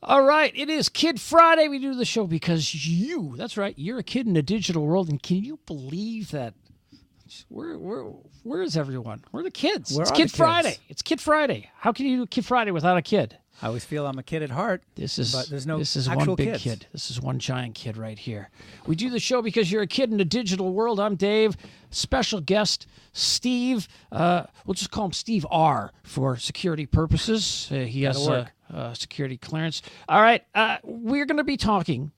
All right, it is Kid Friday. We do the show because that's right, you're a kid in the digital world, and can you believe that? Where is everyone? Where are the kids? It's Kid Friday. It's Kid Friday. How can you do Kid Friday without a kid? I always feel I'm a kid at heart. But there's no This is actual one big kids. kid. This is one giant kid right here. We do the show because you're a kid in the digital world. I'm Dave. Special guest, Steve. We'll just call him Steve R for security purposes. He has security clearance. All right. We're going to be talking.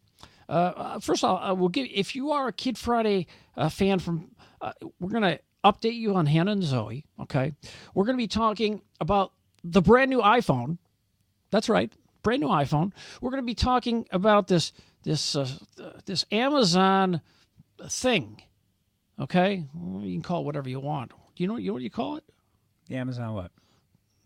First of all, we'll give. If you are a Kid Friday fan from, we're going to update you on Hannah and Zoe. Okay. We're going to be talking about the brand new iPhone. That's right, brand new iPhone. We're going to be talking about this Amazon thing. Okay, you can call it whatever you want. Do you know what you call it? The Amazon what?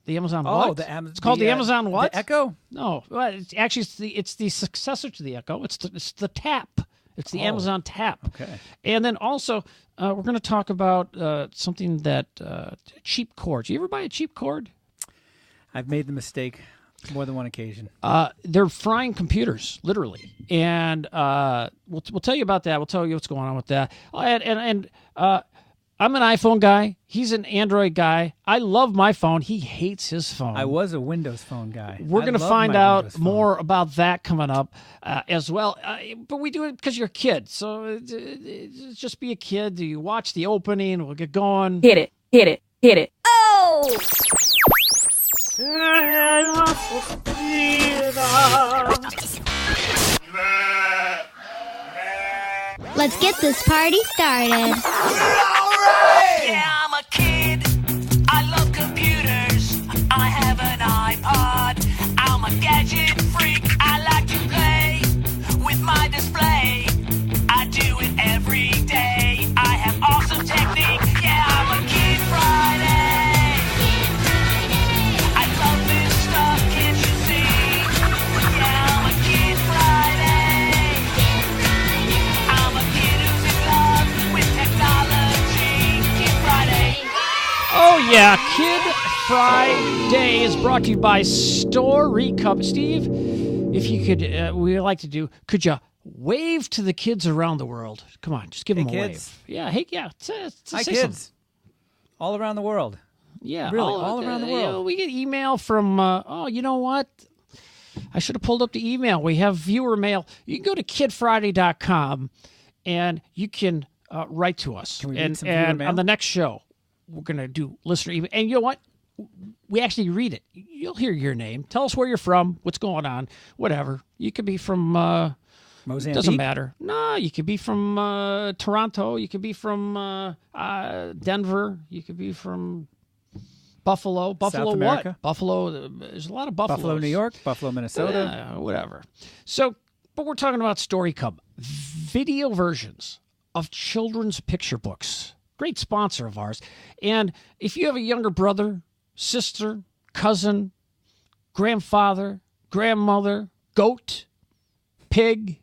The Amazon what? It's called the Amazon what? The Echo? No, well, it's the successor to the Echo. It's the Tap. It's the Amazon Tap. Okay. And then also we're going to talk about something that cheap cords. You ever buy a cheap cord? I've made the mistake more than one occasion. They're frying computers, literally, and we'll tell you about that. We'll tell you what's going on with that. And I'm an iPhone guy. He's an Android guy. I love my phone. He hates his phone. I was a Windows Phone guy. We're going to find out more about that coming up as well. But we do it because you're a kid. So just be a kid. You watch the opening. We'll get going. Hit it. Hit it. Hit it. Oh! Let's get this party started. Yeah, I'm a kid. I love computers. I have an iPod. I'm a gadget freak. I like to play with my display. I do it every day. I have awesome technique. Yeah, I'm a Kid Friday. I love this stuff, can't you see? Yeah, I'm a Kid Friday. I'm a kid who's in love with technology. Kid Friday. Oh, yeah. Kid Friday is brought to you by Story Cup. Steve, if you could, we like to do, could you wave to the kids around the world? Come on, just give them a kids. wave. Yeah, hey, yeah. Hi, say kids. something. All around the world. Yeah, Really, all around the world. We get email from, you know what? I should have pulled up the email. We have viewer mail. You can go to kidfriday.com and you can write to us. Can we read some viewer and mail? on the next show, we're going to do listener email. And you know what? We actually read it. You'll hear your name. Tell us where you're from, what's going on, whatever. You could be from, Mozambique? doesn't matter. No, you could be from Toronto. You could be from Denver. You could be from Buffalo. Buffalo South America? what? Buffalo. There's a lot of Buffalo. Buffalo, New York, Buffalo, Minnesota. Whatever. So, but we're talking about Story Cub. Video versions of children's picture books. Great sponsor of ours. And if you have a younger brother, sister, cousin, grandfather, grandmother, goat, pig,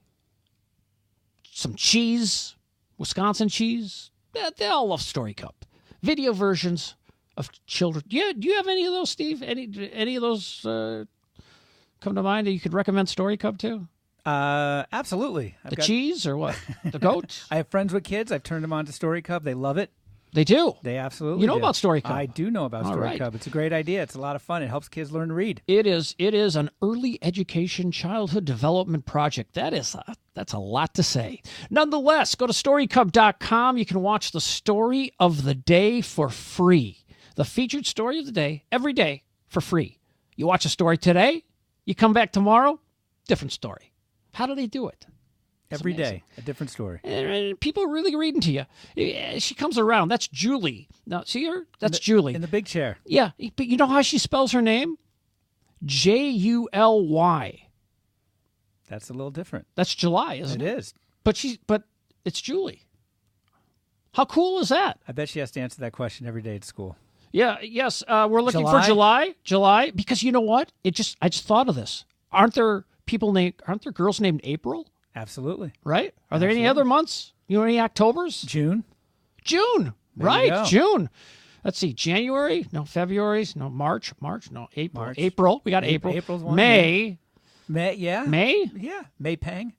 some cheese, Wisconsin cheese, they all love Story Cup. Video versions of children. Do you have any of those, Steve? Any of those come to mind that you could recommend Story Cup to? Absolutely. Cheese or what? The goat? I have friends with kids. I've turned them on to Story Cub. They love it. They do. They absolutely You know do. about Story Cub? I do know about All Story right. Cub. It's a great idea. It's a lot of fun. It helps kids learn to read. It is an early education childhood development project. That's a lot to say. Nonetheless, go to storycub.com. You can watch the story of the day for free. The featured story of the day, every day, for free. You watch a story today, you come back tomorrow, different story. How do they do it? It's Every amazing. day, a different story. And people are really reading to you. She comes around. That's Julie. Now, see her? That's Julie. In the big chair. Yeah, but you know how she spells her name? July. That's a little different. That's July, isn't it? It is. But it's Julie. How cool is that? I bet she has to answer that question every day at school. Yeah, yes. We're looking for July, because you know what? I just thought of this. Aren't there girls named April? Absolutely. Right? Are there any other months? You know any Octobers? June. June. There Right. you go. June. Let's see. January. No. February. No. March. No. April. March. April. We got April. April's one, May. May, yeah. May? Yeah. May Pang.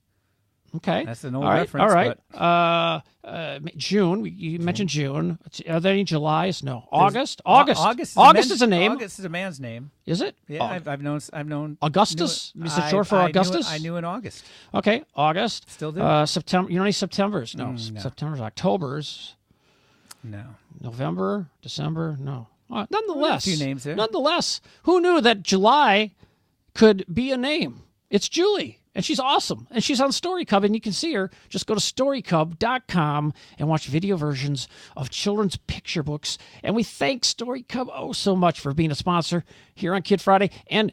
Okay. That's an old all right, reference. All right. June. You mentioned June. Are there any Julys? No. August. August is a name. August is a man's name. Is it? Yeah, I've known. Augustus? Knew it. Is it short for Augustus? I knew in August. Okay, August. Still do. September. You know any Septembers? No. No. September's, Octobers. No. November, December. No. Nonetheless. A few names there. Nonetheless, who knew that July could be a name? It's Julie. And she's awesome. And she's on StoryCub, and you can see her. Just go to storycub.com and watch video versions of children's picture books. And we thank StoryCub so much for being a sponsor here on Kid Friday. And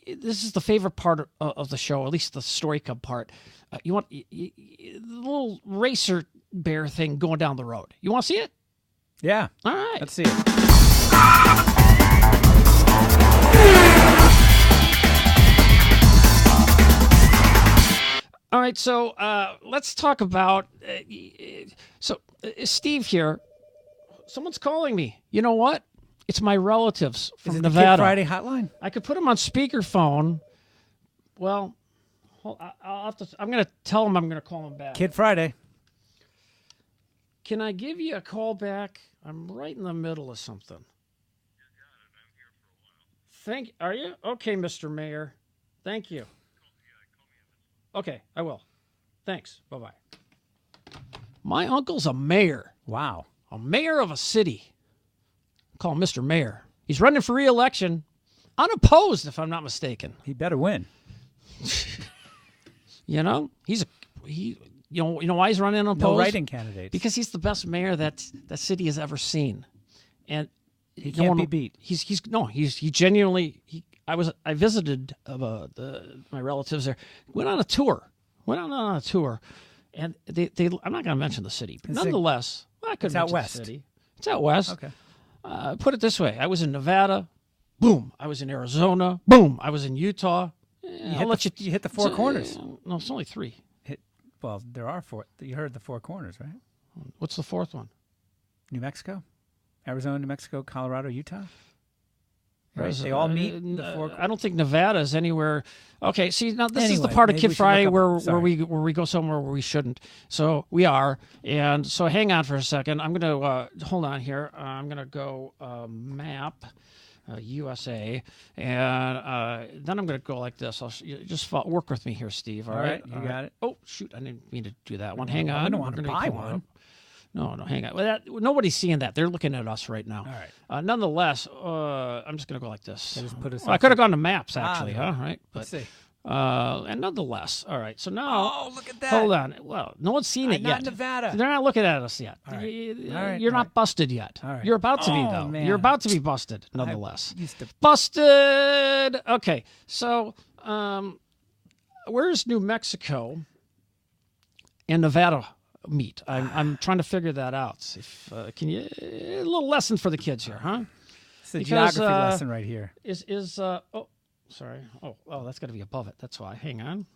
this is the favorite part of the show, at least the StoryCub part. You want the little racer bear thing going down the road. You want to see it? Yeah. All right. Let's see it. All right, so let's talk about. Steve here. Someone's calling me. You know what? It's my relatives from Is it Nevada. the Kid Friday hotline? I could put them on speakerphone. Well, I'll have to. I'm going to tell them I'm going to call them back. Kid Friday. Can I give you a call back? I'm right in the middle of something. Are you? Okay, Mr. Mayor. Thank you. Okay, I will. Thanks. Bye-bye. My uncle's a mayor. Wow. A mayor of a city. Call him Mr. Mayor. He's running for re-election. Unopposed, if I'm not mistaken. He better win. You know? You know why he's running unopposed? No writing candidates. Because he's the best mayor that city has ever seen. And he can't be beat. He genuinely I visited my relatives there. Went on a tour, and they I'm not going to mention the city, but nonetheless, I couldn't mention west. the city. It's out west. Okay. Put it this way: I was in Nevada, boom. I was in Arizona, boom. I was in Utah. You hit the four corners. No, it's only three. Well, there are four. You heard the four corners, right? What's the fourth one? New Mexico, Arizona, New Mexico, Colorado, Utah. Right. They all meet. I don't think Nevada is anywhere. Okay, see now this is the part of Kid Friday where we go somewhere where we shouldn't. So we are, and so hang on for a second. I'm gonna hold on here. I'm gonna go map USA, and then I'm gonna go like this. Just work with me here, Steve. All right, you got it. Oh shoot, I didn't mean to do that one. Hang on. I don't want to buy one. No, hang on. Well, nobody's seeing that. They're looking at us right now. All right. Nonetheless, I'm just going to go like this. Just I could have gone to maps, actually, no. Right? But, let's see. And nonetheless, all right. So now, Oh, look at that. hold on. Well, no one's seen it yet. Not Nevada. They're not looking at us yet. All right. You're not busted yet. All right. You're about to be, though. Man. You're about to be busted, nonetheless. Used to... Busted! Okay, so where's New Mexico and Nevada meet? I'm trying to figure that out. Can you a little lesson for the kids here, huh? It's a geography lesson right here. Sorry. Oh, that's got to be above it. That's why. Hang on.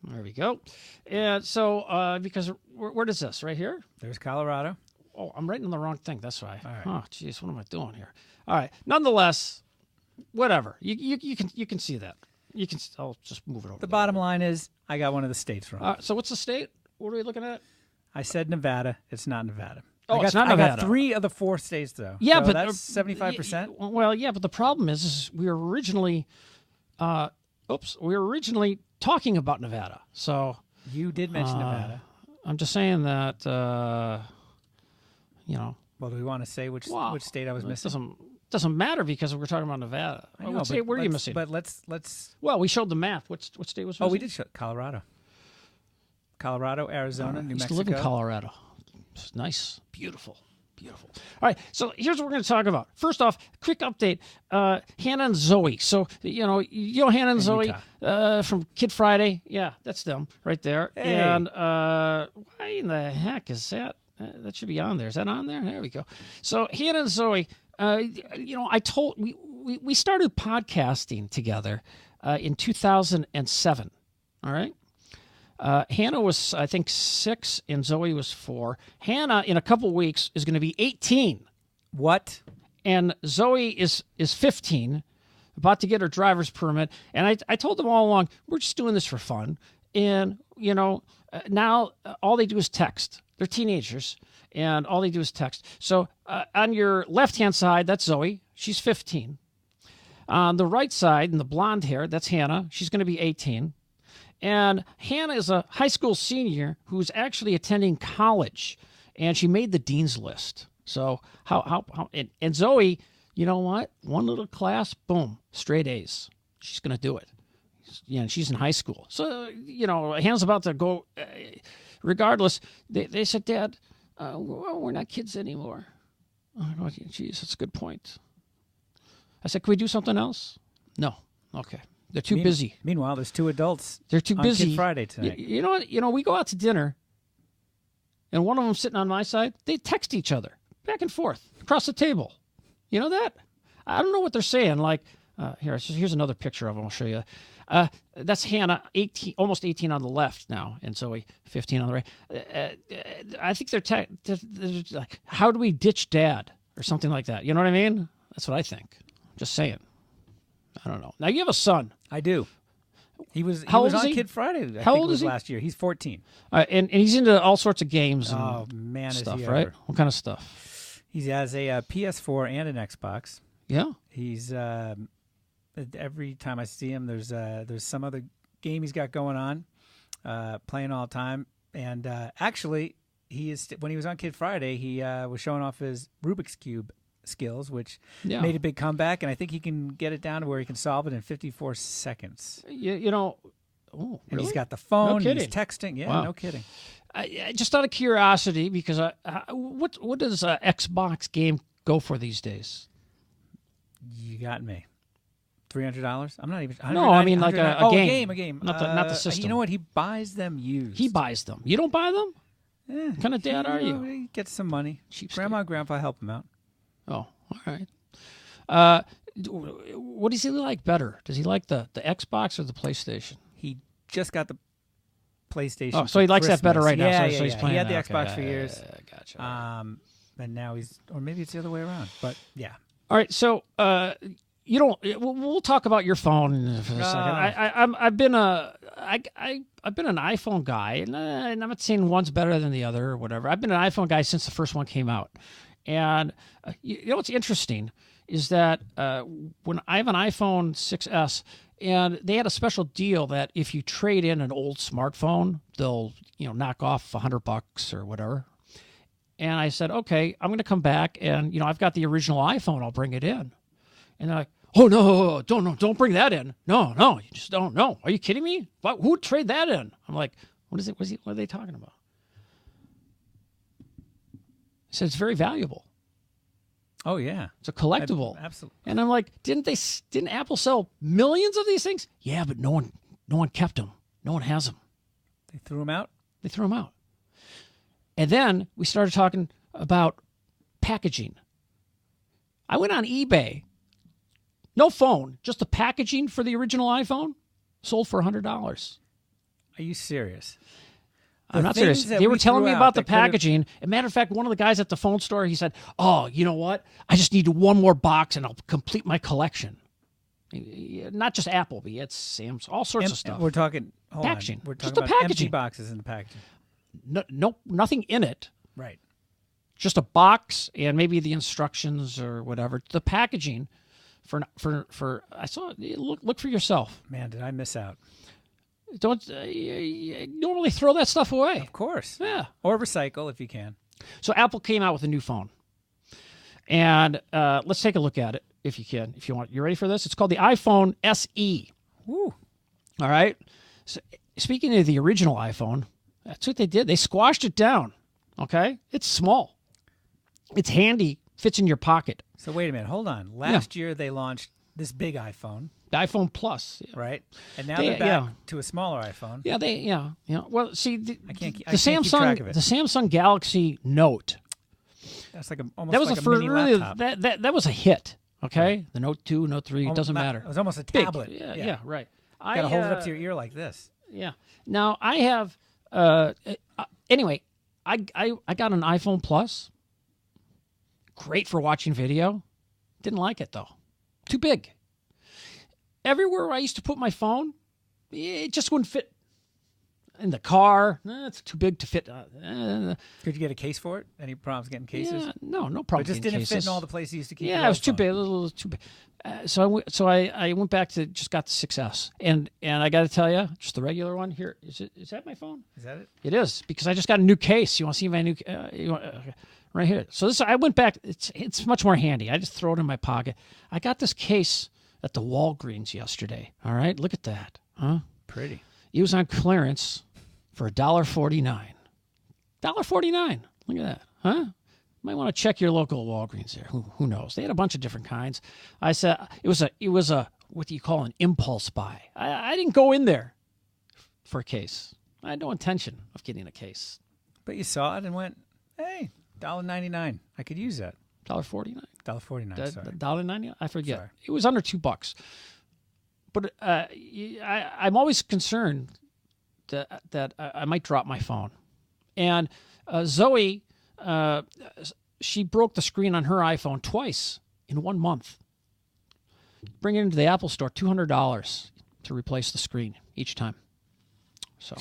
There we go. And so because where is this? Right here? There's Colorado. Oh, I'm writing the wrong thing. That's why. All right. Oh, geez, what am I doing here? All right. Nonetheless, whatever. You can see that. I'll just move it over. The bottom line is I got one of the states wrong. So what's the state? What are we looking at? I said Nevada. It's not Nevada. It's not Nevada. I got 3 of the 4 states, though. Yeah, so but that's 75%. Well, yeah, but the problem is we were originally, talking about Nevada. So You did mention Nevada. I'm just saying that, Well, do we want to say which state I was missing? Doesn't matter because we're talking about Nevada. What state were you missing? But let's. Well, we showed the map. What state was missing? Oh, we did show Colorado. Colorado, Arizona, New I used Mexico. to live in Colorado. It's nice, beautiful. All right, so here's what we're going to talk about. First off, quick update: Hannah and Zoe. So you know Hannah and Zoe from Kid Friday. Yeah, that's them right there. Hey. And why in the heck is that? That should be on there. Is that on there? There we go. So Hannah and Zoe. We started podcasting together in 2007. All right. Hannah was, I think, 6 and Zoe was 4. Hannah, in a couple weeks, is going to be 18. What? And Zoe is 15. about to get her driver's permit. And I told them all along, we're just doing this for fun. And, now all they do is text. They're teenagers, and all they do is text. So on your left-hand side, that's Zoe. She's 15. On the right side, in the blonde hair, that's Hannah. She's going to be 18. And Hannah is a high school senior who's actually attending college, and she made the dean's list. So and Zoe, you know what? One little class, boom, straight A's. She's going to do it. Yeah, and she's in high school. So, Hannah's about to go. Regardless, they said, Dad, we're not kids anymore. I go, geez, that's a good point. I said, can we do something else? No. Okay. They're too busy. Meanwhile, there's 2 adults. They're too busy. Kid Friday tonight. You know what? We go out to dinner, and one of them sitting on my side, they text each other back and forth across the table. You know that? I don't know what they're saying. Like, here's another picture of them. I'll show you. That's Hannah, 18, almost 18 on the left now, and Zoe, 15 on the right. I think they're like, how do we ditch Dad or something like that? You know what I mean? That's what I think. Just saying. I don't know. Now you have a son. I do. He was How old on is he? Kid Friday. How old it was is he? last year. He's 14. And he's into all sorts of games and Oh man, stuff, is he right? ever. What kind of stuff? He has a PS4 and an Xbox. Yeah. He's every time I see him, there's some other game he's got going on, playing all the time. And actually, when he was on Kid Friday, he was showing off his Rubik's Cube skills, which made a big comeback. And I think he can get it down to where he can solve it in 54 seconds. Oh, And really? he's got the phone. No kidding. He's texting. Yeah, Wow. no kidding. Just out of curiosity, because what does an Xbox game go for these days? You got me. $300? I'm not even. No, I mean like a game. A game. Not the system. You know what? He buys them used. He buys them. You don't buy them? What kind of dad are you? He gets some money. Cheapskate. Grandma and Grandpa help him out. Oh, all right. What does he like better? Does he like the Xbox or the PlayStation? He just got the PlayStation. Oh, so he likes that better right now. Yeah, So he's playing He had the that. Xbox Okay, for yeah, years. yeah, gotcha. And now or maybe it's the other way around. But yeah. All right, so you don't. We'll talk about your phone for a second. I've been an iPhone guy, and I'm not saying one's better than the other or whatever. I've been an iPhone guy since the first one came out, and you know what's interesting is that when I have an iPhone 6S, and they had a special deal that if you trade in an old smartphone, they'll knock off $100 or whatever. And I said, okay, I'm going to come back, and I've got the original iPhone. I'll bring it in. And they're like, oh no, don't bring that in. No, you just don't know. Are you kidding me? Who would trade that in? I'm like, what is it? What are they talking about? He said it's very valuable. Oh yeah, It's a collectible. Absolutely. And I'm like, didn't Apple sell millions of these things? Yeah, but no one kept them. No one has them. They threw him out. They threw them out. And then we started talking about packaging. I went on eBay. No phone, just the packaging for the original iPhone sold for $100. Are you serious? I'm not serious. They were telling me about the packaging. As a matter of fact, one of the guys at the phone store, he said, oh, you know what? I just need one more box and I'll complete my collection. Not just Apple, but it's Sam's, all sorts of stuff. We're talking packaging. We're Just talking the about packaging. empty boxes in the packaging. No, nothing in it. Right. Just a box and maybe the instructions or whatever. The packaging for I saw. Look for yourself. Man, did I miss out? Don't normally throw that stuff away. Of course. Yeah. Or recycle if you can. So Apple came out with a new phone, and let's take a look at it if you can, if you want. You ready for this? It's called the iPhone SE. Woo. All right. So speaking of the original iPhone, that's what they did. They squashed it down. Okay. It's small. It's handy. Fits in your pocket. So wait a minute. Hold on. Last year they launched this big iPhone. The iPhone Plus. Yeah. Right. And now they're back to a smaller iPhone. Yeah. Well, see, the can't keep Samsung, track of it. the Samsung Galaxy Note. That's like almost That was like a a first. mini Really, laptop. that was a hit. Okay. The Note 2, Note 3, it doesn't matter. It was almost a Big. tablet. Yeah. Right. You got to hold it up to your ear like this. Yeah. Now I have. Anyway, I got an iPhone Plus. Great for watching video. Didn't like it though. Too big. everywhere I used to put my phone, it just wouldn't fit. In the car, it's too big to fit. Could you get a case for it? Any problems getting cases? Yeah, no problem. It just getting didn't fit cases. in all the places you used to keep. Yeah, it was too big. A little too big. So I went back to just got the 6S, and I got to tell you, just the regular one here. Is that my phone? Is that it? It is, because I just got a new case. You want to see my new? Right here. So this, I went back. It's much more handy. I just throw it in my pocket. I got this case at the Walgreens yesterday. All right, look at that, huh? Pretty. It was on clearance for $1.49. $1.49. Look at that, huh? Might want to check your local Walgreens there. Who knows? They had a bunch of different kinds. I said it was a what do you call an impulse buy. I didn't go in there for a case. I had no intention of getting a case. But you saw it and went, hey, $1.99. I could use that. $1.49. $1.49. Sorry. $1.90. I forget. Sorry. It was under $2. But I'm always concerned that I might drop my phone. And Zoe, she broke the screen on her iPhone twice in 1 month. Bring it into the Apple Store, $200 to replace the screen each time. So,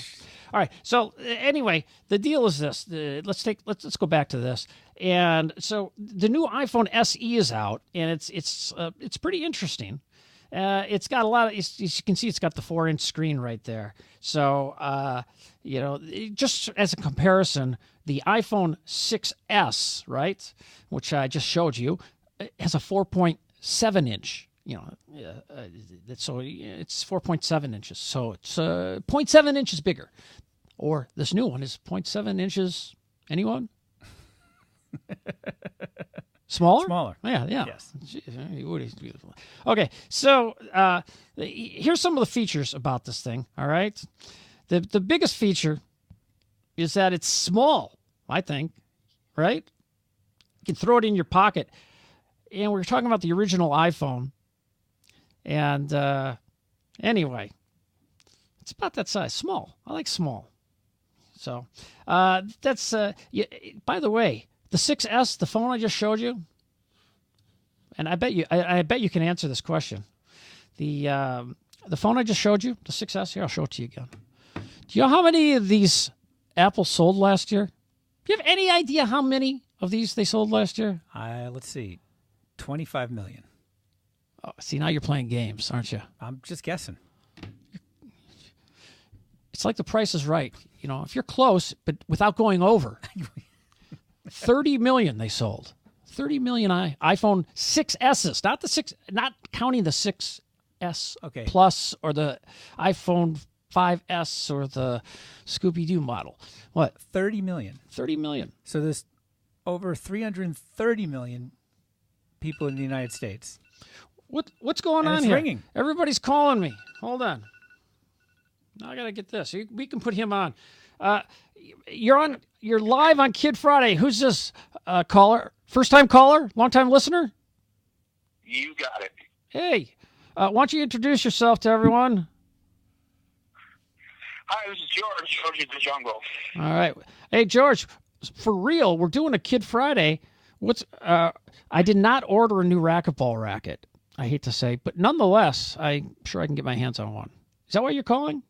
all right. So anyway, the deal is this. Let's go back to this. And so the new iPhone SE is out, and it's pretty interesting. It's got a lot of, as you can see, it's got the 4-inch screen right there. So, just as a comparison, the iPhone 6S, right, which I just showed you, has a 4.7 inch. So it's 4.7 inches. So it's 0.7 inches bigger. Or this new one is 0.7 inches. Anyone? Smaller? Smaller. Yeah. Yes. Woody's beautiful. Okay, so here's some of the features about this thing, all right? The biggest feature is that it's small, I think, right? You can throw it in your pocket. And we're talking about the original iPhone. And anyway, it's about that size. Small. I like small. So that's, by the way, the 6S, the phone I just showed you, and I bet you can answer this question. The phone I just showed you, the 6S, here, I'll show it to you again. Do you know how many of these Apple sold last year? Do you have any idea how many of these they sold last year? Let's see, 25 million. Oh, see, now you're playing games, aren't you? I'm just guessing. It's like The Price is Right. If you're close, but without going over. 30 million they sold. 30 million iPhone 6S's, not counting the 6S Plus or the iPhone 5S or the Scooby-Doo model. What? 30 million. 30 million. So there's over 330 million people in the United States. What's going on it's here? Ringing. Everybody's calling me. Hold on. Now I got to get this. We can put him on. You're live on Kid Friday. Who's this caller? First time caller? Long time listener? You got it. Hey, why don't you introduce yourself to everyone? Hi, this is George in the jungle. All right. Hey, George, for real, we're doing a Kid Friday. I did not order a new racquetball racket, I hate to say, but nonetheless, I'm sure I can get my hands on one. Is that why you're calling?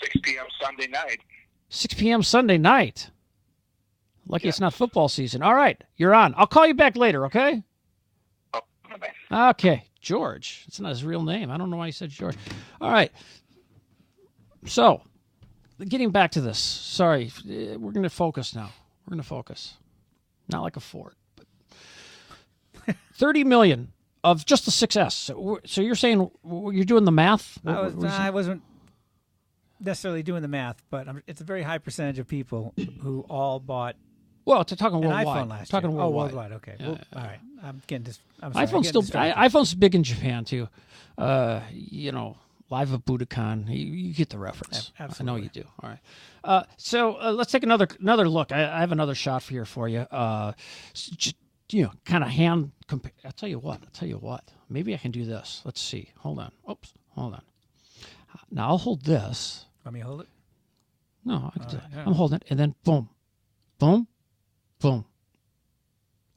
6 p.m. Sunday night. 6 p.m. Sunday night. Lucky It's not football season. All right, you're on. I'll call you back later, okay? Oh, bye-bye. Okay, George. It's not his real name. I don't know why he said George. All right. So, getting back to this. Sorry, we're going to focus now. We're going to focus. Not like a fort, but 30 million of just the 6S. So you're saying you're doing the math? I wasn't necessarily doing the math, but it's a very high percentage of people who all bought Well, to talking an worldwide. iPhone last talking year. worldwide. Oh, worldwide. Okay. Yeah, Well, yeah. all right. I'm getting this. I'm sorry. iPhone's big in Japan too. Live at Budokan. You get the reference. Absolutely. I know you do. All right. So let's take another look. I have another shot here for you. Just, kind of hand compare. I'll tell you what. Maybe I can do this. Let's see. Hold on. Oops. Hold on. Now I'll hold this. Want me to hold it? No, I can do it. yeah. I'm holding it, and then boom, boom, boom.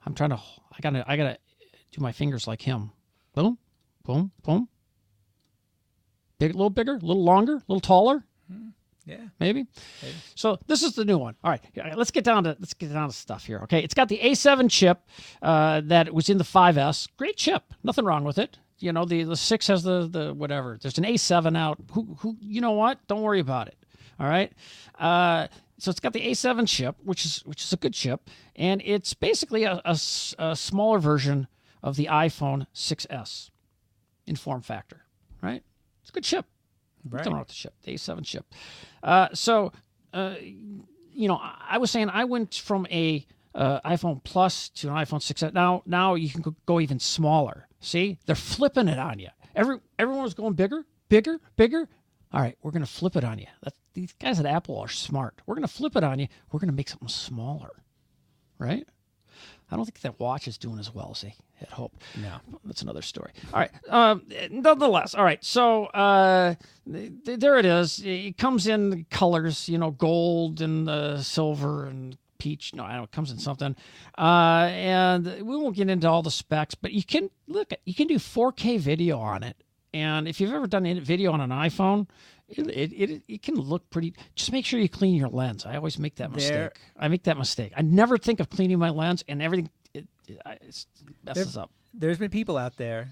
I'm trying to. I gotta do my fingers like him. Boom, boom, boom, Big, a little bigger, a little longer, a little taller. Yeah. Maybe. So this is the new one. All right, let's get down to stuff here. Okay, it's got the A7 chip that was in the 5S. Great chip, nothing wrong with it. You know, the 6 has the whatever. There's an A7 out. Who you know what? Don't worry about it. All right. So it's got the A7 chip, which is a good chip, and it's basically a smaller version of the iPhone 6S in form factor. Right? It's a good chip. Right. Nothing wrong with the chip, the A7 chip. You know, I was saying I went from a iPhone Plus to an iPhone 6S. Now you can go even smaller. See, they're flipping it on you. Everyone was going bigger. All right, we're going to flip it on you. These guys at Apple are smart. We're going to flip it on you. We're going to make something smaller, right? I don't think that watch is doing as well as they had hoped. No. That's another story. All right. Nonetheless, all right. So there it is. It comes in colors, you know, gold and silver and peach. No, I don't. It comes in something. And we won't get into all the specs, but you can do 4K video on it. And if you've ever done video on an iPhone, it can look pretty. Just make sure you clean your lens. I always make that mistake. I never think of cleaning my lens, and everything it messes up. There's been people out there.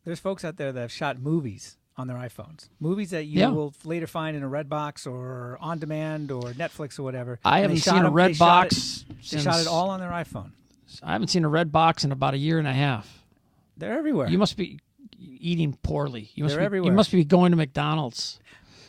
There's folks out there that have shot movies on their iPhones. Movies that you will later find in a Redbox or on demand or Netflix or whatever. I haven't seen a Redbox. They shot it all on their iPhone. I haven't seen a Redbox in about a year and a half. They're everywhere. You must be eating poorly. They're everywhere. You must be going to McDonald's.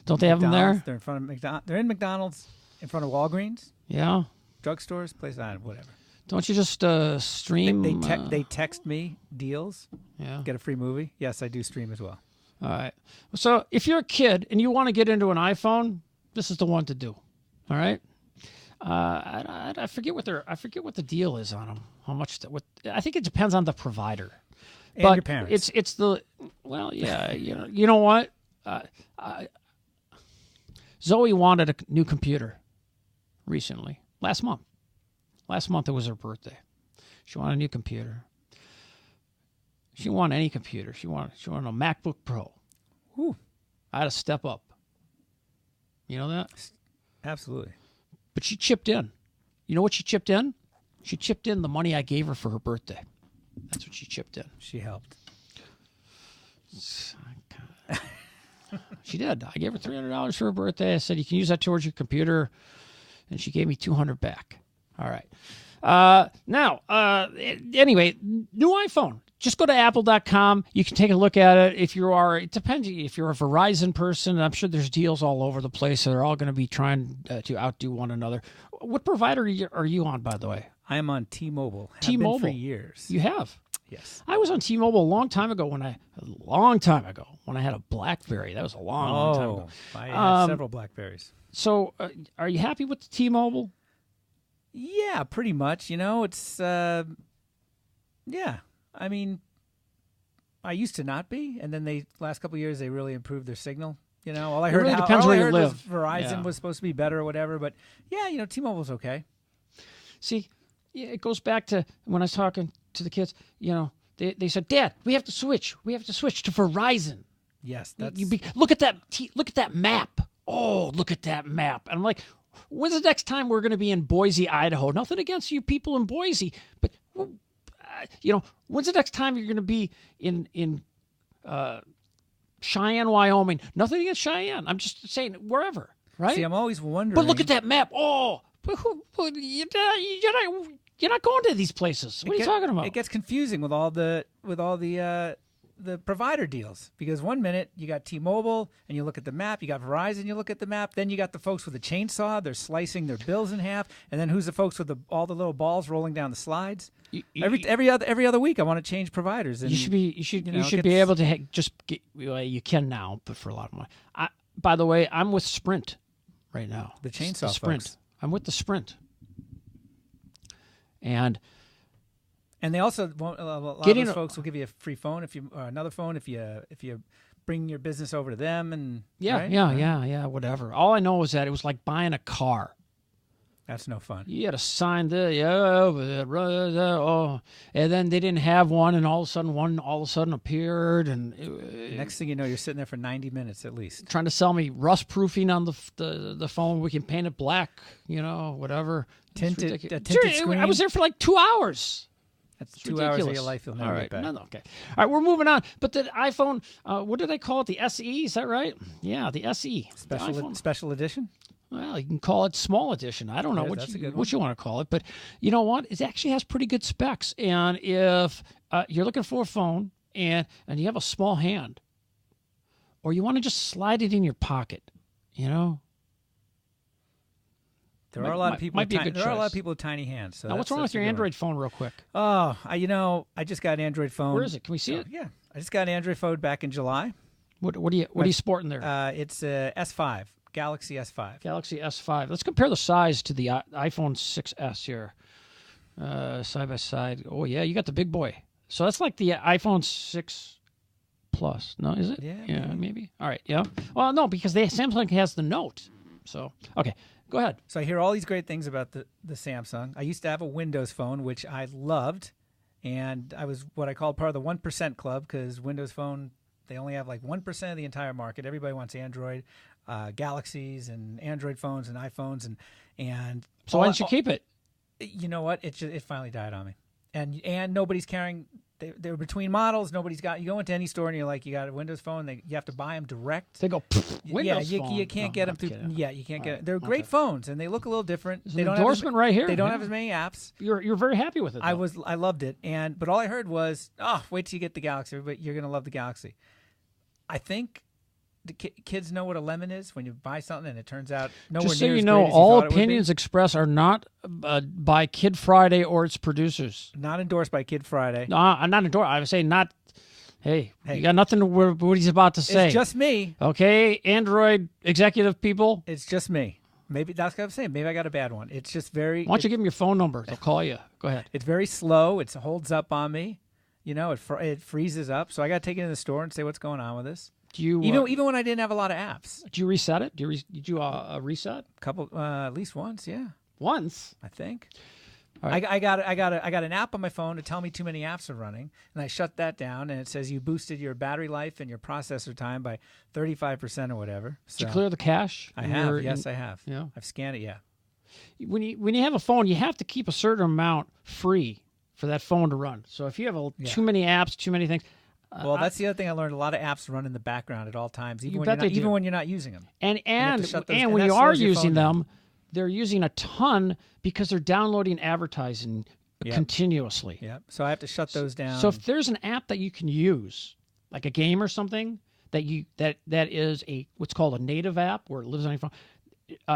Don't they have them there? They're in front of McDonald's. They're in McDonald's, in front of Walgreens. Yeah. Drugstores, places, whatever. Don't you just stream? They text me deals. Yeah. Get a free movie. Yes, I do stream as well. All right. So if you're a kid and you want to get into an iPhone, this is the one to do. All right. I forget what the deal is on them. How much? I think it depends on the provider. And your parents. It's the yeah. You know what? Zoe wanted a new computer recently. Last month it was her birthday. She wanted a new computer. She didn't want any computer. She wanted a MacBook Pro. Ooh. I had to step up. You know that? Absolutely. But she chipped in. You know what she chipped in? She chipped in the money I gave her for her birthday. That's what she chipped in. She helped. She did. I gave her $300 for her birthday. I said, you can use that towards your computer. And she gave me $200 back. All right. Anyway, new iPhone. Just go to apple.com. You can take a look at it. It depends if you're a Verizon person. I'm sure there's deals all over the place. So they're all going to be trying to outdo one another. What provider are you on, by the way? I am on T-Mobile. T-Mobile. Been for years. You have? Yes. I was on T-Mobile a long time ago when I had a BlackBerry. That was a long time ago. I had several BlackBerries. So, are you happy with the T-Mobile? Yeah, pretty much. You know, it's yeah. I mean, I used to not be, and then last couple of years they really improved their signal. You know, all I heard depends where you live. Verizon was supposed to be better or whatever, but yeah, you know, T-Mobile's okay. See, it goes back to when I was talking to the kids. You know, they said, "Dad, we have to switch. We have to switch to Verizon." Yes, that's... look at that map. Oh, look at that map. And I'm like, when's the next time we're going to be in Boise, Idaho? Nothing against you people in Boise, but when's the next time you're going to be in Cheyenne, Wyoming? Nothing against Cheyenne. I'm just saying wherever, right? See, I'm always wondering. But look at that map. Oh, you're not going to these places. What are you talking about? It gets confusing with all the provider deals, because one minute you got T-Mobile and you look at the map, you got Verizon, you look at the map, then you got the folks with the chainsaw, they're slicing their bills in half, and then who's the folks with all the little balls rolling down the slides? Every other week I want to change providers. And, you should be able to you can now, but for a lot of money. By the way, I'm with Sprint right now. The chainsaw Sprint. folks. I'm with the Sprint. And they also won't, a lot of those folks will give you a free phone another phone if you bring your business over to them, and whatever. All I know is that it was like buying a car. That's no fun. You had to sign oh, and then they didn't have one, and all of a sudden one appeared, and Next thing you know, you're sitting there for 90 minutes at least. trying to sell me rust proofing on the phone. We can paint it black, whatever. It's Tinted ridiculous. screen. I was there for like 2 hours. That's It's 2 hours of ridiculous. your life you'll never All get right. back. No, okay. All right, we're moving on. But the iPhone, what did I call it? The SE, is that right? Yeah, the SE. The iPhone. Special edition? Well, you can call it small edition. I don't know Yeah, what that's a you, good what you want to call it. But you know what? It actually has pretty good specs. And if you're looking for a phone and you have a small hand, or you want to just slide it in your pocket, There are a lot of people. might be a with good there are a lot of choice. people with tiny hands. So Now, what's wrong with your Android phone, real quick? Oh, I just got an Android phone. Where is it? Can we see it? Yeah, I just got an Android phone back in July. What are you sporting there? It's a S5, Galaxy S5. Galaxy S5. Let's compare the size to the iPhone 6S here, side by side. Oh yeah, you got the big boy. So that's like the iPhone 6 Plus. No, is it? Yeah, maybe. All right. Yeah. Well, no, because Samsung has the Note. So okay, go ahead. So I hear all these great things about the Samsung. I used to have a Windows phone, which I loved, and I was what I called part of the 1% club because Windows Phone, they only have like 1% of the entire market. Everybody wants Android, Galaxies, and Android phones and iPhones, and So why didn't you keep it? You know what? It finally died on me, and nobody's carrying. They're between models. Nobody's got. You go into any store and you're like, you got a Windows phone. You have to buy them direct. They go Windows yeah, phone. you can't get them through. Kidding. Yeah, you can't get. They're great phones, and they look a little different. There's They an don't endorsement right here. They don't Yeah. have as many apps. You're very happy with it. Though. I loved it, but all I heard was, wait till you get the Galaxy. But you're gonna love the Galaxy. I think the kids know what a lemon is when you buy something and it turns out nowhere Just so near you as know, great as you all thought it would be. opinions expressed are not by Kid Friday or its producers. Not endorsed by Kid Friday. No, I'm not endorsed. I would say not. Hey, you got nothing to what he's about to say. It's just me. Okay, Android executive people. It's just me. Maybe that's what I'm saying. Maybe I got a bad one. It's just very. Why don't you give them your phone number? They'll call you. Go ahead. It's very slow. It holds up on me. It freezes up. So I got to take it in the store and say what's going on with this. Do you Even when I didn't have a lot of apps. do you reset it? Did you reset At least once, yeah, once? I think. All right. I got an app on my phone to tell me too many apps are running, and I shut that down, and it says you boosted your battery life and your processor time by 35% or whatever. Did you clear the cache? I have. Yes, I have. Yeah. I've scanned it. Yeah. When you have a phone, you have to keep a certain amount free for that phone to run. So if you have too many apps, too many things. Well, that's the other thing I learned. A lot of apps run in the background at all times, even when you're not using them. And have to shut those- and and when that you are slows your using phone down. them, they're using a ton because they're downloading advertising Yep. continuously. Yeah. So I have to shut those down. So if there's an app that you can use, like a game or something, that is what's called a native app where it lives on your phone,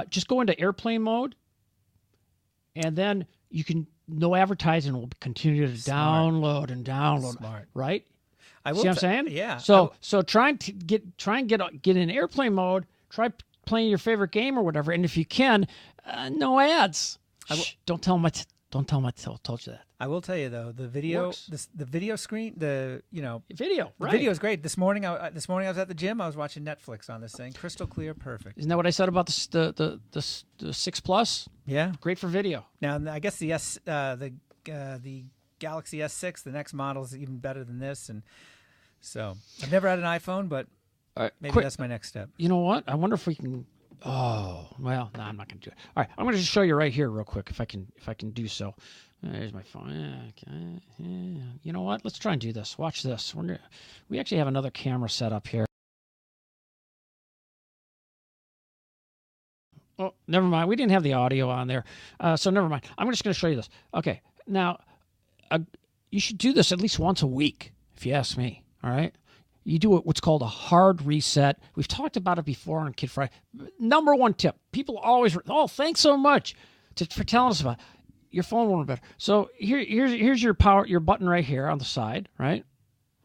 just go into airplane mode, and then you can no advertising will continue to download and download. Smart. Right? I See what I'm saying? Yeah. So try and get in airplane mode. Try playing your favorite game or whatever, and if you can, no ads. Shh, don't tell them I told you that. I will tell you though, the video, Works. the video screen, video, Video, right? The video is great. This morning I was at the gym. I was watching Netflix on this thing, crystal clear, perfect. Isn't that what I said about the 6 Plus? Yeah. Great for video. Now I guess the Galaxy S6, the next model, is even better than this, and so I've never had an iPhone, but All right, maybe quick. that's my next step. You know what? I wonder if we can. Oh well, no, I'm not going to do it. All right, I'm going to just show you right here, real quick, if I can do so. There's my phone. Okay. Yeah. You know what? Let's try and do this. Watch this. We actually have another camera set up here. Oh, never mind. We didn't have the audio on there, so never mind. I'm just going to show you this. Okay, now you should do this at least once a week, if you ask me. All right. You do what's called a hard reset. We've talked about it before on Kid Friday. Number one tip. People always, thanks so much for telling us about it. Your phone won't be better. So here's your button right here on the side, right?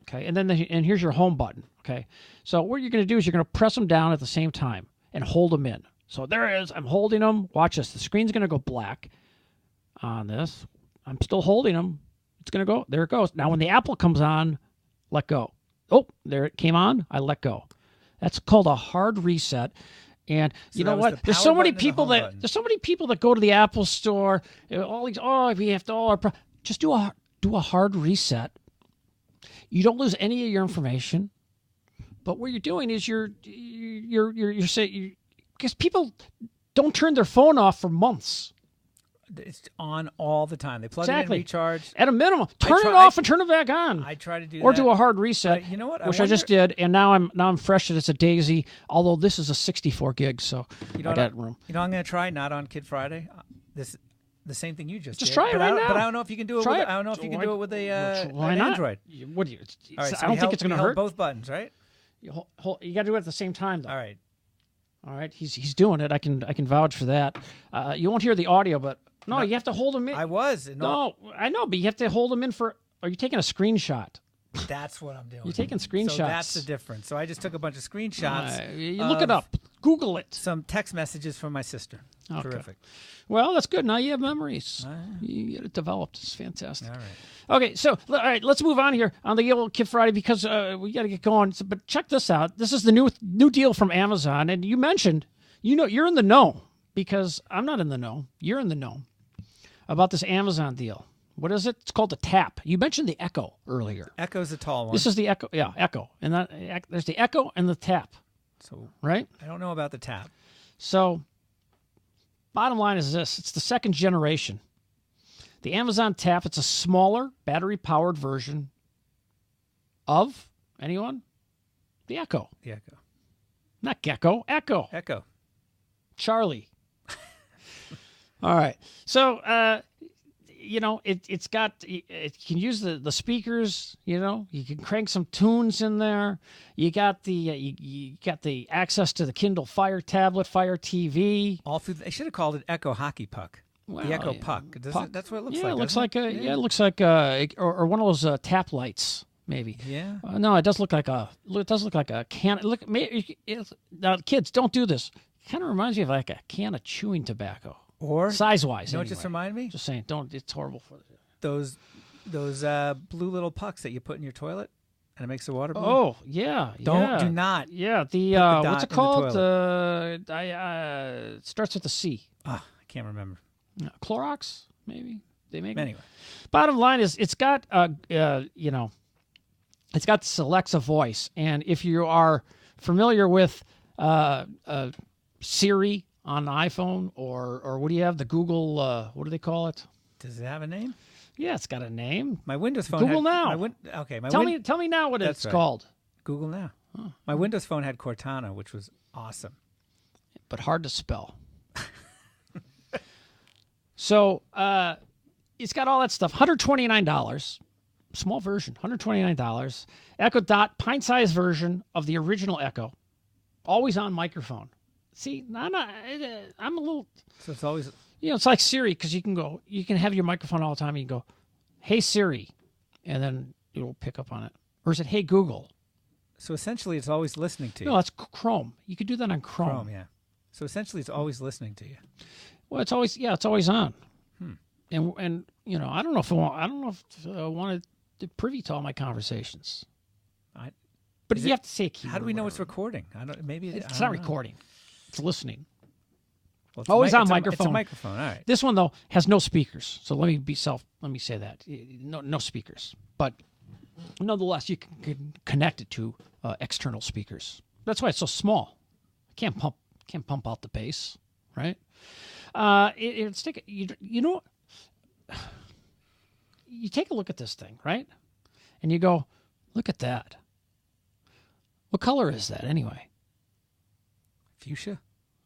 Okay, and then here's your home button. Okay, so what you're going to do is you're going to press them down at the same time and hold them in. So there it is. I'm holding them. Watch this. The screen's going to go black on this. I'm still holding them. It's going to go. There it goes. Now when the Apple comes on, let go. Oh, there it came on. I let go. That's called a hard reset. And you that know was what? the There's power so many button and the people home that button. there's so many people that go to the Apple store. All these, we have to all our just do a hard reset. You don't lose any of your information, but what you're doing is you're saying, because people don't turn their phone off for months. It's on all the time. They plug Exactly. it in, recharge. At a minimum, turn it try- off and turn it back on. I try to do Or that. do a hard reset. But you know what? I Which I just wonder- did, and now I'm fresh that it's a daisy. Although this is a 64 gig, so You know I what got room. You know, I'm going to try not on Kid Friday. The same thing you just Just did. try it but right I don't, now. But I don't know if you can do it. Try with, it. I don't know if you can Why- do it with Why an not? Android. What do you? All right, so I don't you think it's going to held hurt. both buttons, right? You got to do it at the same time, though. All right. All right, he's doing it. I can vouch for that. You won't hear the audio, but no, you have to hold him in. I was. No, I know, but you have to hold him in for. Are you taking a screenshot? That's what I'm doing. You're taking screenshots. So that's the difference. So I just took a bunch of screenshots. You look it up. Google it. Some text messages from my sister. Okay. Terrific. Well, that's good. Now you have memories. You get it developed. It's fantastic. All right. Okay, so all right, let's move on here on the old Kid Friday because we got to get going. So, but check this out. This is the new deal from Amazon, and you mentioned, you're in the know because I'm not in the know. You're in the know about this Amazon deal. What is it? It's called the Tap. You mentioned the Echo earlier. Echo's a tall one. This is the Echo. Yeah, Echo, and there's the Echo and the Tap, So right? I don't know about the Tap. So, bottom line is this: it's the second generation. The Amazon Tap, it's a smaller battery-powered version of, anyone? The Echo. The Echo. Not Gecko, Echo. Echo. Charlie. All right. So, it can use the speakers, you can crank some tunes in there. You got you got the access to the Kindle Fire tablet, Fire TV. All through. They should have called it Echo Hockey Puck. Well, the Echo yeah. Puck. That's what it looks Yeah, like. it looks doesn't like it looks like or one of those tap lights maybe. Yeah. No, it does look like a can. Look, now kids, don't do this. It kind of reminds me of like a can of chewing tobacco, Or size wise. You know what just reminded me? Just saying, don't. It's horrible for you. Those blue little pucks that you put in your toilet and it makes the water blue. Oh yeah, Do not. Yeah, the dot what's it in the called? It starts with a C. I can't remember. Clorox, maybe they make. Anyway, Bottom line is, it's got it's got this Alexa voice, and if you are familiar with Siri on the iPhone or what do you have? The Google, what do they call it? does it have a name? Yeah, it's got a name. My Windows phone. Google Now. Tell me now what That's it's right. called. Google Now. My Windows phone had Cortana, which was awesome. But hard to spell. So it's got all that stuff. $129, small version, $129. Echo Dot, pint-sized version of the original Echo. Always on microphone. See, I'm a little, So it's always it's like Siri because you can have your microphone all the time. And you can go, "Hey Siri," and then it will pick up on it. Or is it "Hey Google"? so essentially it's always listening to you. No, that's Chrome. You could do that on Chrome. Chrome, yeah. So essentially it's always listening to you. Well, it's always on. And I don't know if I wanted to privy to all my conversations. But Is you it- have to say a keyword. How do we know it's whatever. recording? Maybe It's not recording. It's listening. Well, it's Always on it's It's microphone. a microphone. All right. This one though has no speakers. So let me say that no speakers. But nonetheless, you can connect it to external speakers. That's why it's so small. Can't pump out the bass, right? You take a look at this thing, right? And you go, look at that. What color is that anyway? Fuchsia.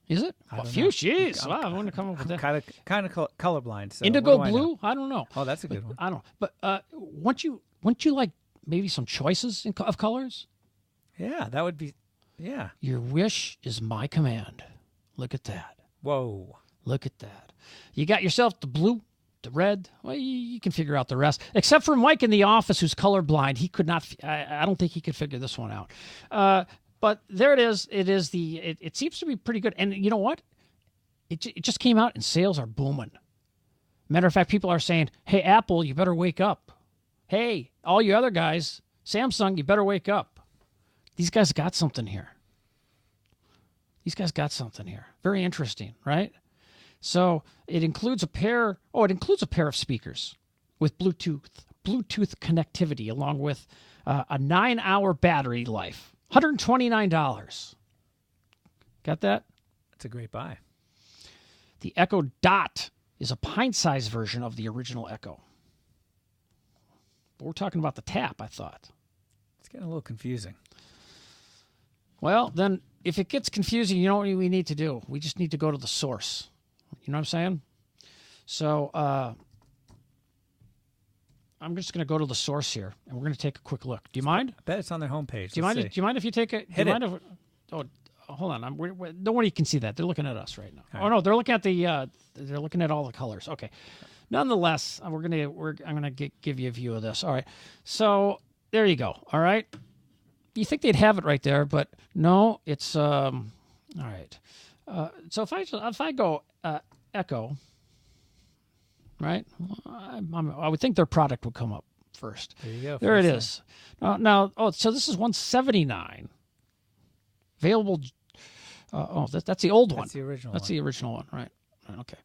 Is it? I Well, don't fuchsia. know. Jeez, wow, I want to come up with that. Kind of colorblind. So Indigo what do I know? blue? I don't know. Oh, that's a good one. I don't know. But wouldn't you like maybe some choices of colors? Yeah, that would be. Yeah. Your wish is my command. Look at that. Whoa. Look at that. You got yourself the blue, the red. Well, you can figure out the rest. Except for Mike in the office, who's colorblind. He could not. I don't think he could figure this one out. But there it is. It seems to be pretty good. And you know what? It just came out and sales are booming. Matter of fact, people are saying, "Hey, Apple, you better wake up. Hey, all you other guys, Samsung, you better wake up. These guys got something here. These guys got something here. Very interesting, right? So it includes a pair. Oh, it includes a pair of speakers with Bluetooth connectivity, along with a 9-hour battery life. $129. Got that? It's a great buy. The Echo Dot is a pint-sized version of the original Echo. But we're talking about the Tap, I thought. It's getting a little confusing. Well, then, if it gets confusing, you know what we need to do? We just need to go to the source. You know what I'm saying? So, I'm just going to go to the source here, and we're going to take a quick look. Do you mind? I bet it's on their homepage. Do you mind? Do you mind if you take it? Hit it. Hold on. Nobody can see that. They're looking at us right now. All Oh no, they're looking at the. They're looking at all the colors. Okay. Nonetheless, I'm gonna give you a view of this. All right. So there you go. All right. You think they'd have it right there, but no. It's all right. So if I go Echo, right? I would think their product would come up first. There you go. There it is. Now, so this is $179. Available. That's the old one. That's the original That's one. the original one, right? Okay.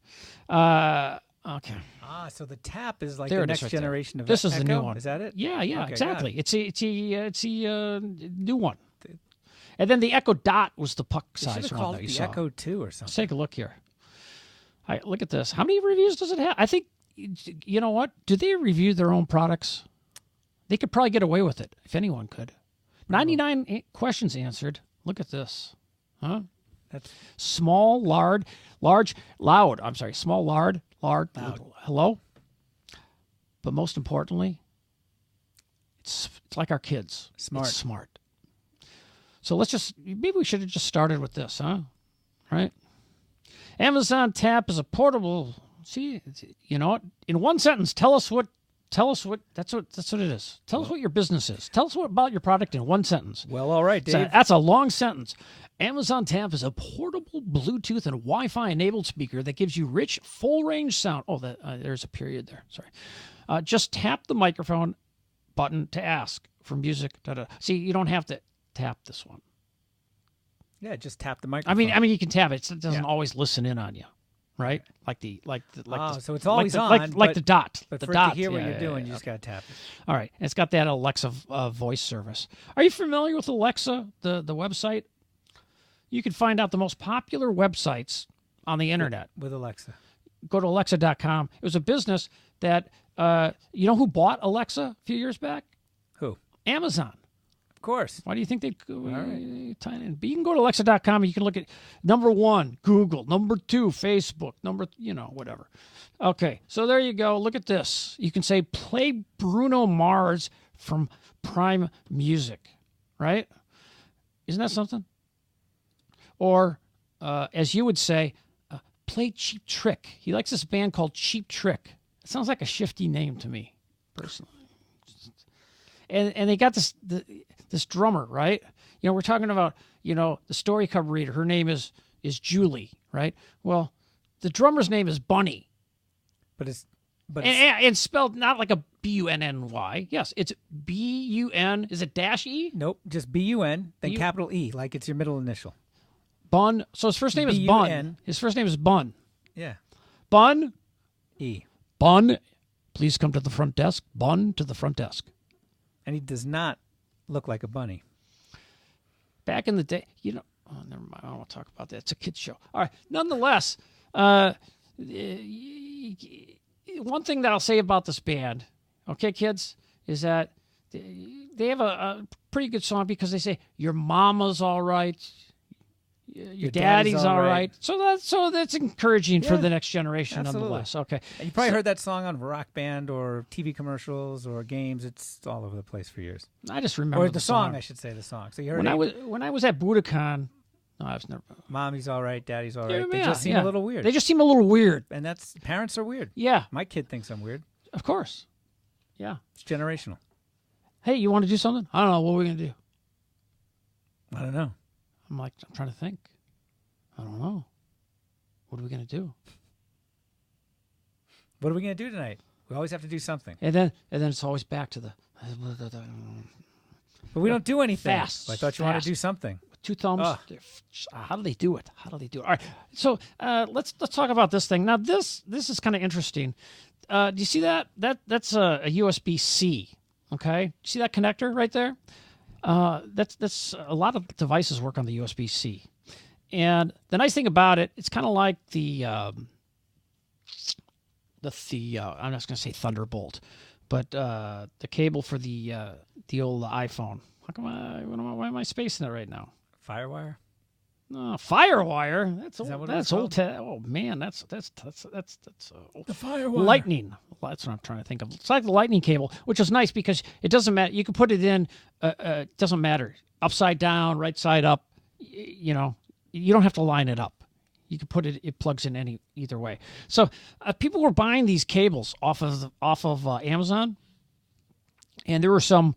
Okay. Ah, so the Tap is like There the it is next right there. generation of This is the Echo? new one. Is that it? Yeah, Okay, got exactly. it. It's a new one. And then the Echo Dot was the puck They should size have one called that it you the saw. Echo 2 or Let's something. take a look here. All right, look at this. How many reviews does it have? I think, you know what? Do they review their own products? They could probably get away with it, if anyone could. 99 questions answered. Look at this. Huh? That's Small, loud. I'm sorry. Small, loud. Hello? But most importantly, it's like our kids. Smart. It's smart. So maybe we should have just started with this, huh? Right? Amazon Tap is a portable. See, you know what? In one sentence, tell us what. That's what it is. Tell us what your business is. Tell us about your product in one sentence. well, all right, Dave. That's a long sentence. Amazon Tap is a portable Bluetooth and Wi-Fi enabled speaker that gives you rich, full-range sound. Oh, there's a period there. Sorry. Just tap the microphone button to ask for music. See, you don't have to tap this one. Yeah, just tap the microphone. I mean, you can tap it. It doesn't Yeah. always listen in on you, right? So it's always on, like the dot. But the for dot. it to hear what Yeah, you're doing, yeah, you just got to tap it. All right. And it's got that Alexa voice service. Are you familiar with Alexa, the website? You can find out the most popular websites on the internet. With Alexa. Go to Alexa.com. It was a business that, you know who bought Alexa a few years back? Who? Amazon. Of course. Why do you think they tie in? But you can go to Alexa.com and you can look at number 1, Google, number 2, Facebook, whatever. Okay, so there you go. Look at this. You can say, play Bruno Mars from Prime Music, right? Isn't that something? Or, as you would say, play Cheap Trick. He likes this band called Cheap Trick. It sounds like a shifty name to me, personally. And they got this drummer, right? You know, we're talking about, the Story Cub reader. Her name is Julie, right? Well, the drummer's name is Bunny. But it's And spelled not like a B-U-N-N-Y. Yes, it's B-U-N. Is it dash E? nope, just B-U-N, then B-U- capital E, like it's your middle initial. Bun. So his first name is Bun. B-U-N. His first name is Bun. Yeah. Bun. E. Bun. Please come to the front desk. Bun to the front desk. And he does not look like a bunny. Back in the day, oh, never mind. I don't want to talk about that. It's a kid's show. All right. Nonetheless, one thing that I'll say about this band, okay, kids, is that they have a pretty good song because they say, your mama's all right. Your daddy's all right. So that's encouraging for Yeah, the next generation, absolutely. nonetheless. Okay. And you probably heard that song on Rock Band or TV commercials or games. It's all over the place for years. I just remember Or the song, I should say, the song. So you heard when I was at Budokan. No, I was never. Mommy's all right, daddy's all Yeah, right. They yeah, just seem yeah. a little weird. They just seem a little weird. And that's parents are weird. Yeah, My kid thinks I'm weird. of course. Yeah. It's generational. Hey, you want to do something? I don't know. What are we gonna do? I don't know. I'm trying to think. I don't know. What are we gonna do? What are we going to do tonight? We always have to do something. And then it's always back to the But we don't do anything. Fast. I thought you wanted Fast. to do something. 2 thumbs. Ugh. How do they do it? How do they do it? All right. So let's talk about this thing. Now this is kind of interesting. Do you see that? That's a USB-C. Okay. See that connector right there? That's a lot of devices work on the USB-C. And the nice thing about it, it's kind of like the I'm not going to say Thunderbolt, but the cable for the old iPhone. How come why am I spacing it right now? Firewire. No, Firewire. That's Is that old. what That's it's old. Oh man, that's The firewire. Lightning. Well, that's what I'm trying to think of. It's like the Lightning cable, which is nice because it doesn't matter. You can put it in. It doesn't matter. Upside down, right side up. You know, you don't have to line it up. You can put it. It plugs in either way. So people were buying these cables off of Amazon, and there were some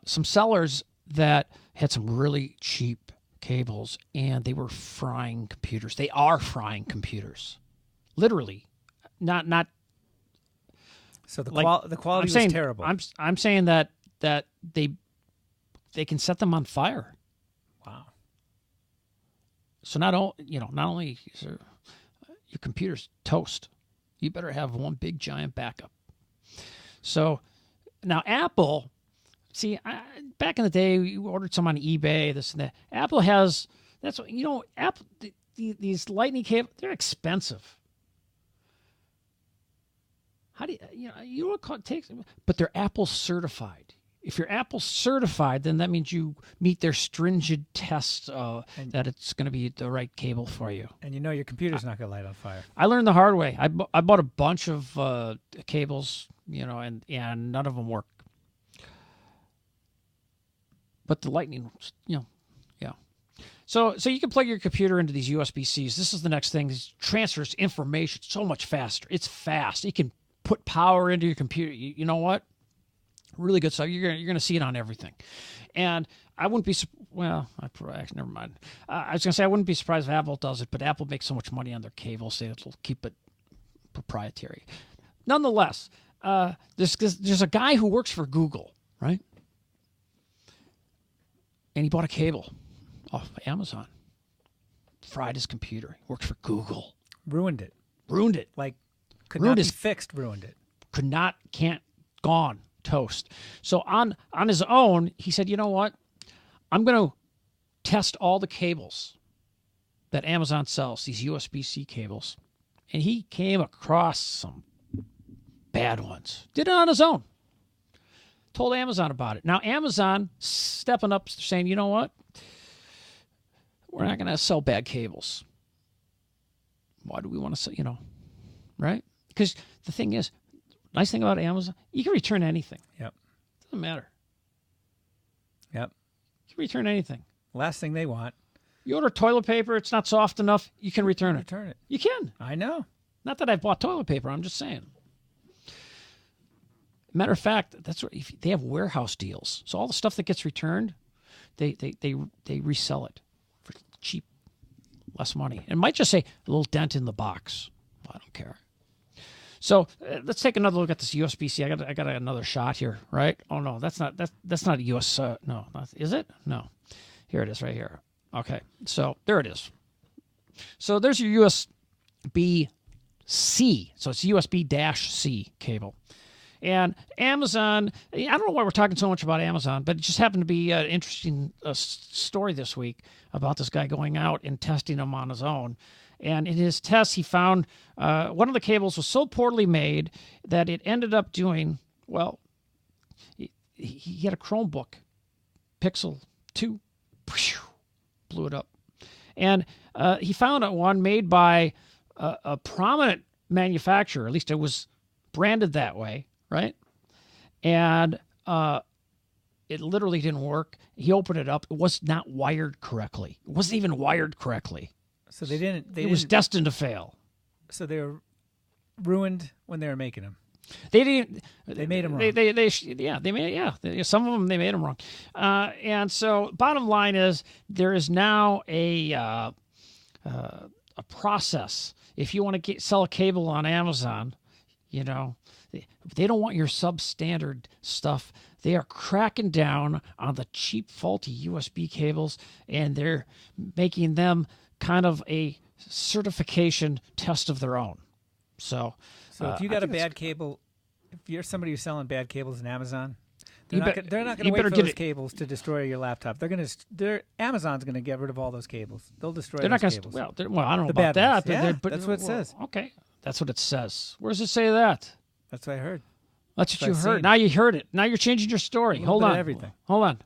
sellers that had some really cheap cables, and they were frying computers. They are frying computers, literally. Not. So the like, the quality I'm saying, was terrible. I'm saying that they can set them on fire. Wow. So not only is your computer's toast, you better have one big giant backup. So now Apple, see, back in the day, you ordered some on eBay, this and that. Apple has Apple these Lightning cables, they're expensive. How do you know what it takes? But they're Apple certified. If you're Apple certified, then that means you meet their stringent tests that it's going to be the right cable for you. And your computer's not going to light on fire. I learned the hard way. I bought a bunch of cables, and none of them work. But the Lightning, yeah. So you can plug your computer into these USB-Cs. This is the next thing. It transfers information so much faster. It's fast. You can put power into your computer. You know what? Really good stuff. You're gonna see it on everything, and I wouldn't be actually never mind. I was gonna say I wouldn't be surprised if Apple does it, but Apple makes so much money on their cables, so it'll keep it proprietary. Nonetheless, there's a guy who works for Google, right? And he bought a cable off Amazon. Fried his computer. He works for Google. Ruined it. Like could Ruined not be his- fixed. Ruined it. Can't, gone. Toast. So on his own, he said, you know what? I'm going to test all the cables that Amazon sells, these USB-C cables. And he came across some bad ones. Did it on his own. Told Amazon about it. Now Amazon stepping up, saying, you know what? We're not going to sell bad cables. Why do we want to sell, right? Because the thing is, nice thing about Amazon, you can return anything. Yep. Doesn't matter. Yep. You can return anything. Last thing they want. You order toilet paper, it's not soft enough, you can return it. Return it. You can. I know. Not that I've bought toilet paper, I'm just saying. Matter of fact, that's what they have warehouse deals. So all the stuff that gets returned, they resell it for cheap, less money. It might just say a little dent in the box. I don't care. So let's take another look at this USB-C. I got another shot here, right? Oh no, that's not a US. No, is it? No, here it is, right here. Okay, so there it is. So there's your USB-C. So it's USB-C cable. And Amazon, I don't know why we're talking so much about Amazon, but it just happened to be an interesting story this week about this guy going out and testing them on his own. And in his tests, he found one of the cables was so poorly made that it ended up doing, well, he had a Chromebook, Pixel 2, blew it up. And he found one made by a prominent manufacturer, at least it was branded that way, right? And it literally didn't work. He opened it up. It was not wired correctly. It wasn't even wired correctly. So they didn't. It was destined to fail. So they were ruined when they were making them. They didn't. They made them wrong. They made some of them. They made them wrong. And so, bottom line is, there is now a process. If you want to sell a cable on Amazon, they don't want your substandard stuff they are cracking down on the cheap, faulty USB cables, and they're making them kind of a certification test of their own. So if you got a bad cable, if you're somebody who's selling bad cables in Amazon, they're not going to wait for those cables to destroy your laptop. Amazon's going to get rid of all those cables. They'll destroy those cables. Well, I don't know about that. Yeah, that's what it says. Okay, that's what it says. Where does it say that? That's what I heard. That's what you heard. Now you heard it. Now you're changing your story. Hold on. Everything. Hold on.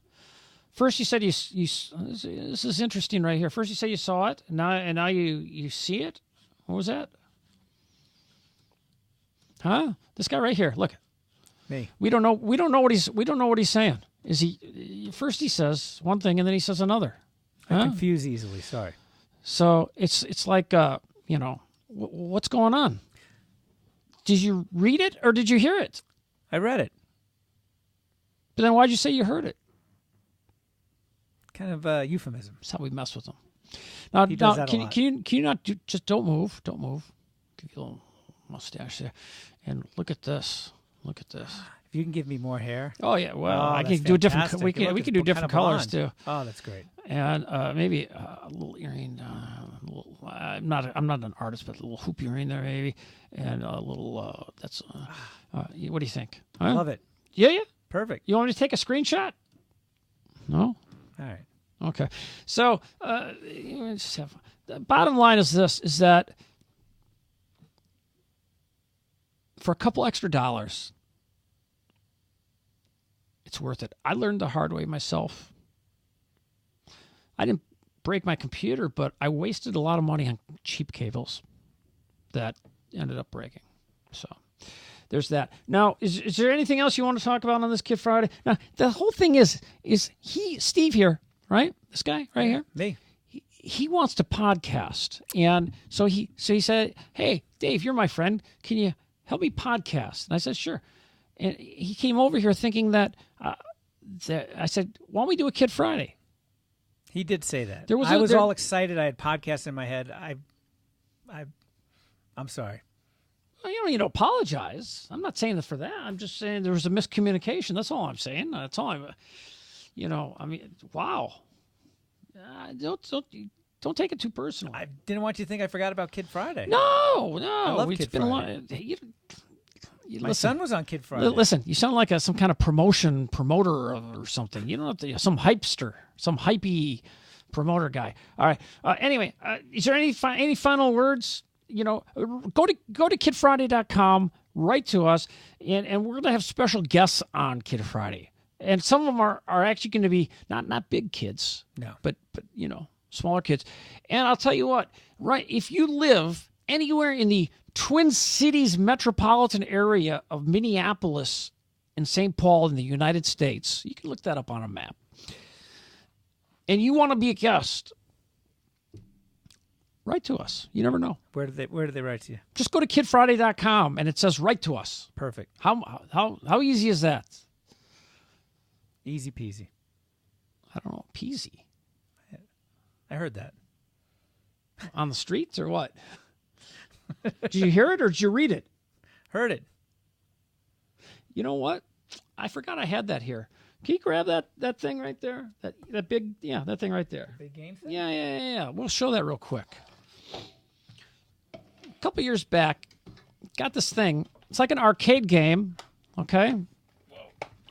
First you said you this is interesting right here. First you say you saw it, and now you see it. What was that? Huh? This guy right here. Look. Me. We don't know what he's saying. Is he first he says one thing and then he says another. I confuse easily, sorry. So it's like what's going on? Did you read it or did you hear it? I read it. But then why'd you say you heard it? Kind of euphemism. That's how we mess with him. Now, he does that a lot. Can you not just don't move? Don't move. Give you a little mustache there, and look at this. Look at this. If you can give me more hair. Oh yeah, well I can do different. We can do different colors blonde. too. Oh, that's great. And maybe a little earring. I'm not an artist, but a little hoop earring there maybe, and a little. That's. What do you think? Huh? Love it. Yeah. Perfect. You want me to take a screenshot? No. All right. Okay. So the bottom line is this: is that for a couple extra dollars, it's worth it. I learned the hard way myself. I didn't break my computer, but I wasted a lot of money on cheap cables that ended up breaking. So there's that. Now, is there anything else you want to talk about on this Kid Friday? Now, the whole thing is Steve here, right? This guy right here? Me. He wants to podcast. And so he said, hey, Dave, you're my friend. Can you help me podcast? And I said, sure. And he came over here thinking that I said, why don't we do a Kid Friday? He did say that. I was all excited. I had podcasts in my head. I'm sorry. Well, you don't need to apologize. I'm not saying that for that. I'm just saying there was a miscommunication. That's all I'm saying. That's all wow. Don't take it too personal. I didn't want you to think I forgot about Kid Friday. No. I love Kid Friday. My son was on Kid Friday. Listen, you sound like some kind of promoter or something. You don't have to, some hypester, some hypey promoter guy. All right. Anyway, is there any final words? Go to kidfriday.com, write to us, and we're going to have special guests on Kid Friday. And some of them are actually going to be not big kids, no, but smaller kids. And I'll tell you what, right? If you live anywhere in the Twin Cities metropolitan area of Minneapolis and St. Paul in the United States, you can look that up on a map, and you want to be a guest, write to us. You never know. Where do they write to you? Just go to kidfriday.com and it says write to us. Perfect. How easy is that? Easy peasy. I don't know, peasy. I heard that. On the streets or what? Did you hear it or did you read it? Heard it. You know what? I forgot I had that here. Can you grab that thing right there? That big, that thing right there. Big game thing? Yeah. We'll show that real quick. A couple years back, got this thing. It's like an arcade game, okay? Whoa.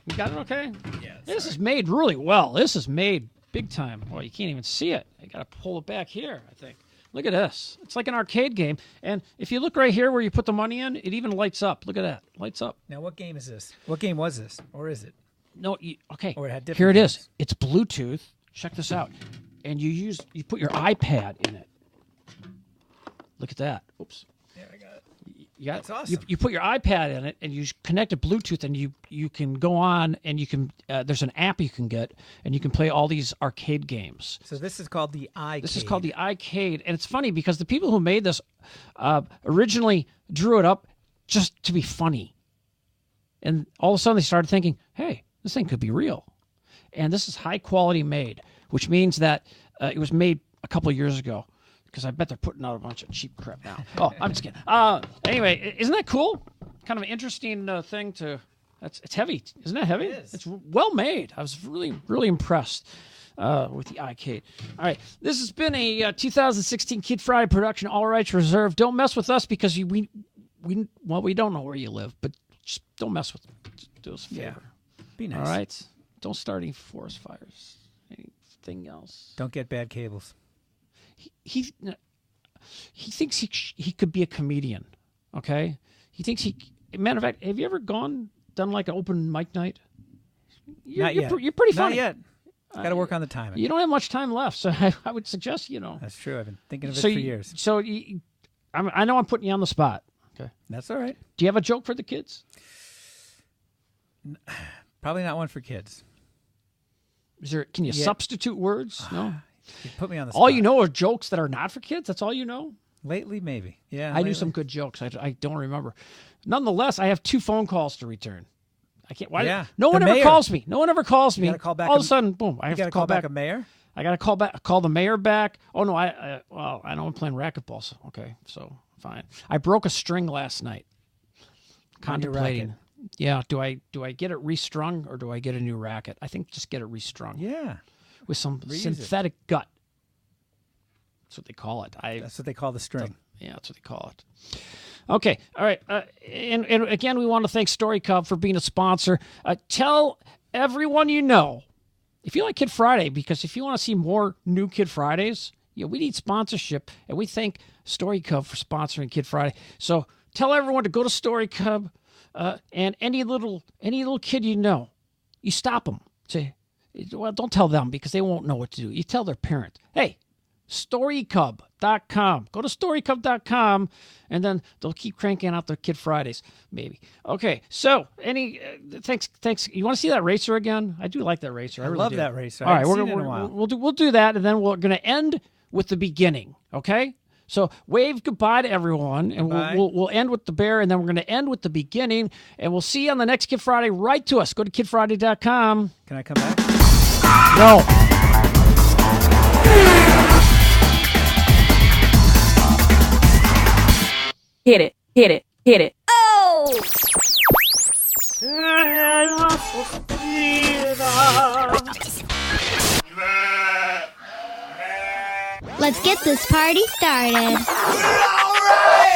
You got it okay? Yeah. This is made really well. This is made big time. Well, you can't even see it. I got to pull it back here, I think. Look at this. It's like an arcade game. And if you look right here where you put the money in, it even lights up. Look at that. Lights up. Now, what game is this? What game was this? Or is it? No, okay. Or it had different here it games. is. It's Bluetooth. Check this out. And you put your iPad in it. Look at that. Oops. Yeah, I got it. That's awesome. You put your iPad in it and you connect it Bluetooth and you can go on and you can there's an app you can get and you can play all these arcade games. So this is called the iCade. This is called the iCade, and it's funny because the people who made this originally drew it up just to be funny, and all of a sudden they started thinking, "Hey, this thing could be real," and this is high quality made, which means that it was made a couple of years ago. Because I bet they're putting out a bunch of cheap crap now. Oh, I'm just kidding. Anyway, isn't that cool? Kind of an interesting thing to It's heavy. Isn't that heavy? It is. It's well made. I was really impressed with the iCade. All right. This has been a 2016 Kid Friday production. All rights reserved. Don't mess with us because we don't know where you live, but just don't mess with us. Just do us a favor. Yeah. Be nice. All right. Don't start any forest fires. Anything else? Don't get bad cables. He thinks he could be a comedian. Okay. He thinks matter of fact, have you ever done like an open mic night? Not yet. You're pretty funny. Not yet. Got to work on the timing. You don't have much time left, so I would suggest, That's true. I've been thinking of it for years. So I know I'm putting you on the spot. Okay. That's all right. Do you have a joke for the kids? Probably not one for kids. Can you substitute words? No. You put me on the spot. All you know are jokes that are not for kids? That's all you know? Lately, maybe. Yeah. I knew some good jokes. I don't remember. Nonetheless, I have 2 phone calls to return. I can't. Why? Yeah. No one ever calls me. No one ever calls me. gotta call back all of a sudden, boom! I have to call back a mayor. I got to call the mayor back. Oh no! I know I'm playing racquetball. So, okay, so fine. I broke a string last night. Contemplating. Yeah. Do I get it restrung or do I get a new racket? I think just get it restrung. Yeah. With some synthetic gut. That's what they call it. That's what they call the string. Yeah, that's what they call it. Okay, all right. And again, we want to thank Story Cub for being a sponsor. Tell everyone you know, if you like Kid Friday, because if you want to see more new Kid Fridays, we need sponsorship, and we thank Story Cub for sponsoring Kid Friday. So tell everyone to go to Story Cub, and any little kid you know, you stop them. Say, well, don't tell them because they won't know what to do. You tell their parent, hey, storycub.com. Go to storycub.com, and then they'll keep cranking out their Kid Fridays, maybe. Okay, so thanks. You want to see that racer again? I do like that racer. I really love do. that racer. All right, we'll do that, and then we're going to end with the beginning, okay? So wave goodbye to everyone, and we'll end with the bear, and then we're going to end with the beginning, and we'll see you on the next Kid Friday. Write to us. Go to kidfriday.com. Can I come back? No. Hit it, hit it, hit it. Oh! Let's get this party started. All right!